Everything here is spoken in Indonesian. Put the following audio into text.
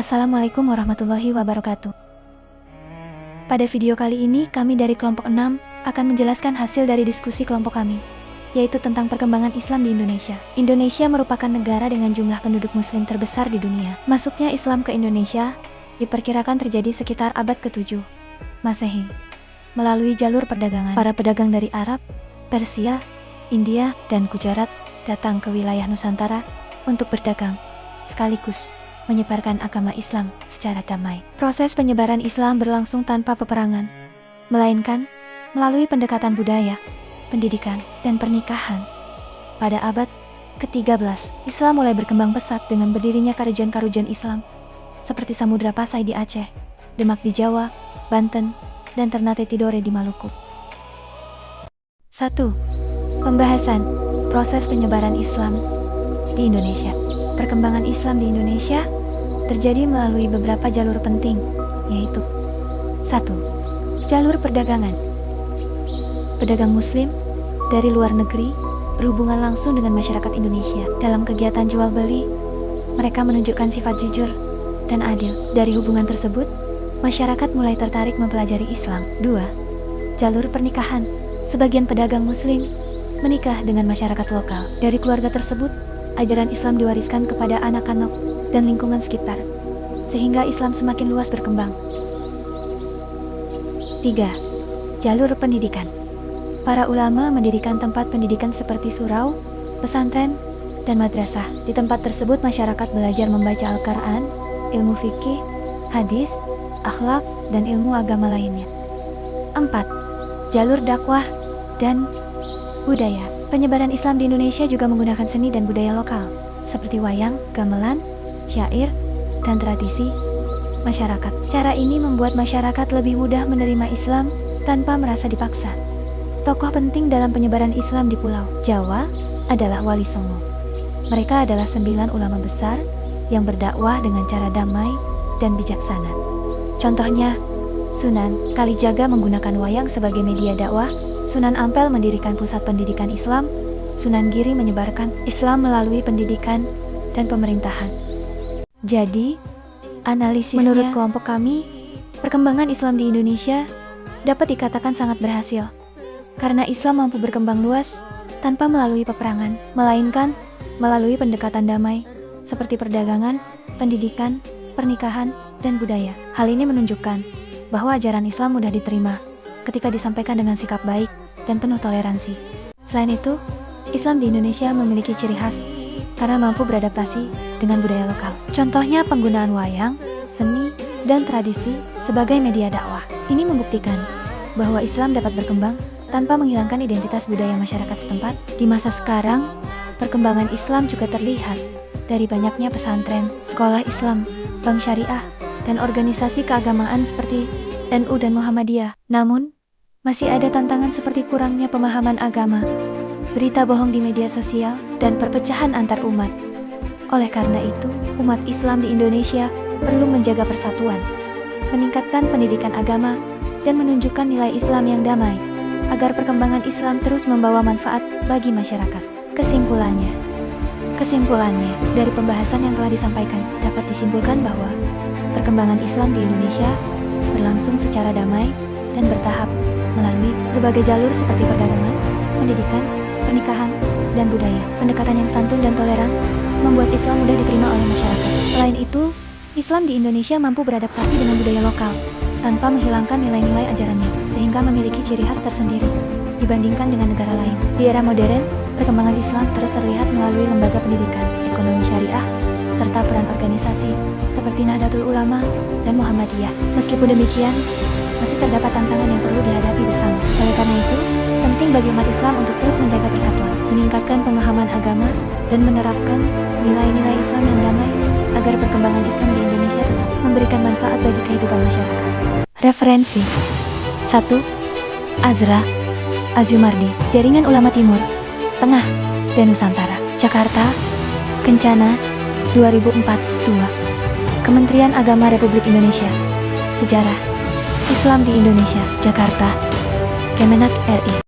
Assalamualaikum warahmatullahi wabarakatuh. Pada video kali ini, kami dari kelompok 6 akan menjelaskan hasil dari diskusi kelompok kami, yaitu tentang perkembangan Islam di Indonesia. Indonesia merupakan negara dengan jumlah penduduk muslim terbesar di dunia. Masuknya Islam ke Indonesia diperkirakan terjadi sekitar abad ke-7 Masehi, melalui jalur perdagangan. Para pedagang dari Arab, Persia, India, dan Gujarat datang ke wilayah Nusantara untuk berdagang, sekaligus menyebarkan agama Islam secara damai. Proses penyebaran Islam berlangsung tanpa peperangan, melainkan melalui pendekatan budaya, pendidikan, dan pernikahan. Pada abad ke-13, Islam mulai berkembang pesat dengan berdirinya karujan-karujan Islam, seperti Samudra Pasai di Aceh, Demak di Jawa, Banten, dan Ternate Tidore di Maluku. 1. Pembahasan proses penyebaran Islam di Indonesia. Perkembangan Islam di Indonesia terjadi melalui beberapa jalur penting, yaitu 1. Jalur perdagangan. Pedagang muslim dari luar negeri berhubungan langsung dengan masyarakat Indonesia. Dalam kegiatan jual beli, mereka menunjukkan sifat jujur dan adil. Dari hubungan tersebut, masyarakat mulai tertarik mempelajari Islam. 2. Jalur pernikahan. Sebagian pedagang muslim menikah dengan masyarakat lokal. Dari keluarga tersebut, ajaran Islam diwariskan kepada anak-anak dan lingkungan sekitar, sehingga Islam semakin luas berkembang. 3. Jalur pendidikan. Para ulama mendirikan tempat pendidikan seperti surau, pesantren, dan madrasah. Di tempat tersebut masyarakat belajar membaca Al-Quran, ilmu fikih, hadis, akhlak, dan ilmu agama lainnya. 4. Jalur dakwah dan budaya. Penyebaran Islam di Indonesia juga menggunakan seni dan budaya lokal, seperti wayang, gamelan, syair, dan tradisi masyarakat. Cara ini membuat masyarakat lebih mudah menerima Islam tanpa merasa dipaksa. Tokoh penting dalam penyebaran Islam di Pulau Jawa adalah Wali Songo. Mereka adalah 9 ulama besar yang berdakwah dengan cara damai dan bijaksana. Contohnya, Sunan Kalijaga menggunakan wayang sebagai media dakwah, Sunan Ampel mendirikan pusat pendidikan Islam, Sunan Giri menyebarkan Islam melalui pendidikan dan pemerintahan. Jadi, analisisnya, menurut kelompok kami, perkembangan Islam di Indonesia dapat dikatakan sangat berhasil, karena Islam mampu berkembang luas tanpa melalui peperangan, melainkan melalui pendekatan damai, seperti perdagangan, pendidikan, pernikahan, dan budaya. Hal ini menunjukkan bahwa ajaran Islam mudah diterima ketika disampaikan dengan sikap baik dan penuh toleransi. Selain itu, Islam di Indonesia memiliki ciri khas karena mampu beradaptasi dengan budaya lokal. Contohnya penggunaan wayang, seni, dan tradisi sebagai media dakwah. Ini membuktikan bahwa Islam dapat berkembang tanpa menghilangkan identitas budaya masyarakat setempat. Di masa sekarang, perkembangan Islam juga terlihat dari banyaknya pesantren, sekolah Islam, bank syariah, dan organisasi keagamaan seperti NU dan Muhammadiyah. Namun, masih ada tantangan seperti kurangnya pemahaman agama, berita bohong di media sosial, dan perpecahan antar umat. Oleh karena itu, umat Islam di Indonesia perlu menjaga persatuan, meningkatkan pendidikan agama, dan menunjukkan nilai Islam yang damai, agar perkembangan Islam terus membawa manfaat bagi masyarakat. Kesimpulannya, dari pembahasan yang telah disampaikan, dapat disimpulkan bahwa perkembangan Islam di Indonesia berlangsung secara damai dan bertahap melalui berbagai jalur seperti perdagangan, pendidikan, pernikahan, dan budaya. Pendekatan yang santun dan toleran membuat Islam mudah diterima oleh masyarakat. Selain itu, Islam di Indonesia mampu beradaptasi dengan budaya lokal tanpa menghilangkan nilai-nilai ajarannya, sehingga memiliki ciri khas tersendiri dibandingkan dengan negara lain. Di era modern, perkembangan Islam terus terlihat melalui lembaga pendidikan, ekonomi syariah, serta peran organisasi seperti Nahdlatul Ulama dan Muhammadiyah. Meskipun demikian, masih terdapat tantangan yang perlu dihadapi bersama. Oleh karena itu, penting bagi umat Islam untuk terus menjaga persatuan, meningkatkan pemahaman agama, dan menerapkan nilai-nilai Islam yang damai agar perkembangan Islam di Indonesia tetap memberikan manfaat bagi kehidupan masyarakat. Referensi 1. Azra Azumardi, Jaringan Ulama Timur, Tengah, dan Nusantara, Jakarta, Kencana, 2004-2. Kementerian Agama Republik Indonesia. Sejarah Islam di Indonesia, Jakarta, Kemenak RI.